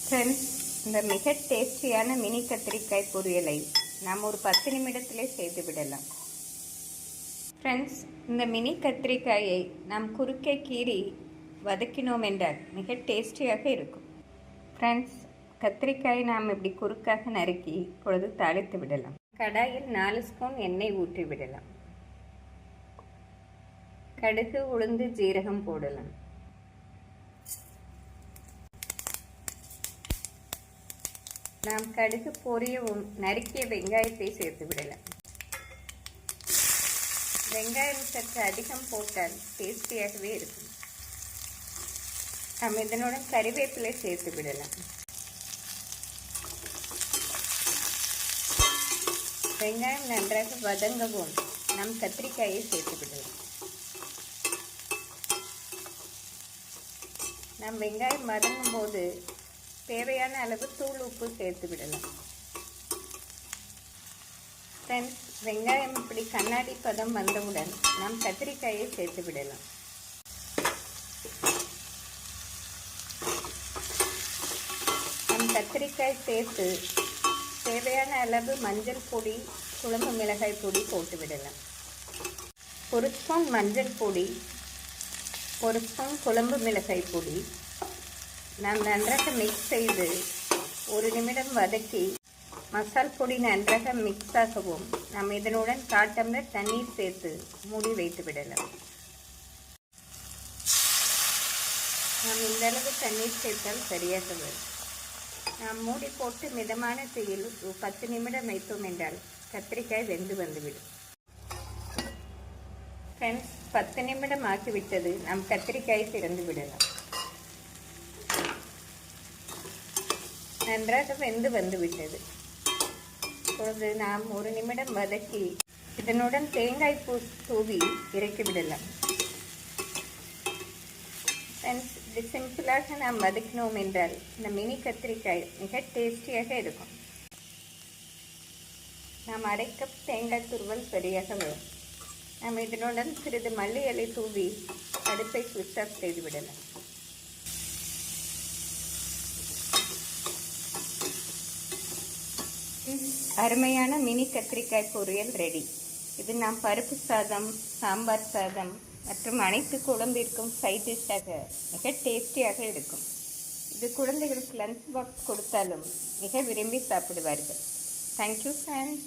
Friends, இந்த மிக டேஸ்டியான மினி கத்திரிக்காய் பொரியலை நாம் ஒரு 10 நிமிடத்திலே செய்து விடலாம். ஃப்ரெண்ட்ஸ், இந்த மினி கத்திரிக்காயை நாம் குறுக்கே கீறி வதக்கினோம் என்றால் மிக டேஸ்டியாக இருக்கும். ஃப்ரெண்ட்ஸ், கத்திரிக்காயை நாம் இப்படி குறுக்காக நறுக்கி இப்பொழுது தாளித்து விடலாம். கடாயில் 4 ஸ்பூன் எண்ணெய் ஊற்றி விடலாம். கடுகு, உளுந்து, ஜீரகம் போடலாம். நாம் கடுகு பொரியவும் நறுக்கிய வெங்காயத்தை சேர்த்து விடலாம். வெங்காயம் சற்று அதிகம் போட்டால் டேஸ்டியாகவே இருக்கும். நாம் இதனுடன் கறிவேப்பிலை சேர்த்து விடலாம். வெங்காயம் நன்றாக வதங்கவும் நாம் கத்திரிக்காயை சேர்த்து விடலாம். நாம் வெங்காயம் வதங்கும் போது தேவையான அளவு தூள் உப்பு சேர்த்து விடலாம். ஃப்ரெண்ட்ஸ், வெங்காயம் இப்படி கண்ணாடி பதம் வந்தவுடன் நாம் கத்திரிக்காயை சேர்த்து விடலாம். நம் கத்திரிக்காய் சேர்த்து தேவையான அளவு மஞ்சள் பொடி, குழம்பு மிளகாய் பொடி போட்டு விடலாம். 1 ஸ்பூன் மஞ்சள் பொடி, 1 ஸ்பூன் குழம்பு மிளகாய் பொடி நாம் நன்றாக மிக்ஸ் செய்து 1 நிமிடம் வதக்கி மசால் பொடி நன்றாக மிக்ஸ் ஆகவும் நாம் இதனுடன் 1/4 டம்ளர் தண்ணீர் சேர்த்து மூடி வைத்து விடலாம். நாம் இந்த அளவு தண்ணீர் சேர்த்தால் சரியாக வரும். நாம் மூடி போட்டு மிதமான தீயில் 10 நிமிடம் வைத்தோம் என்றால் கத்திரிக்காய் வெந்து வந்துவிடும். ஃப்ரெண்ட்ஸ், 10 நிமிடம் ஆக்கிவிட்டது. நாம் கத்திரிக்காயை திறந்து விடலாம். நன்றாக வெந்து வந்துவிட்டது. இப்பொழுது நாம் 1 நிமிடம் வதக்கி இதனுடன் தேங்காய் பூ தூவி இறக்கி விடலாம். ஃப்ரெண்ட்ஸ், இது சிம்பிளாக நாம் வதக்கினோம் என்றால் இந்த மினி கத்திரிக்காய் மிக டேஸ்டியாக இருக்கும். நாம் 1/2 கப் தேங்காய் துருவல் சரியாக வரும். நாம் இதனுடன் சிறிது மல்லி இலை தூவி அடுப்பை ஸ்விட்ச் ஆஃப் செய்து விடலாம். அருமையான மினி கத்திரிக்காய் பொரியல் ரெடி. இது நாம் பருப்பு சாதம், சாம்பார் சாதம் மற்றும் அனைத்து குழம்பிற்கும் சைட் டிஷ்ஷாக மிக டேஸ்டியாக இருக்கும். இது குழந்தைகளுக்கு லஞ்ச் பாக்ஸ் கொடுத்தாலும் மிக விரும்பி சாப்பிடுவார்கள். Thank you friends.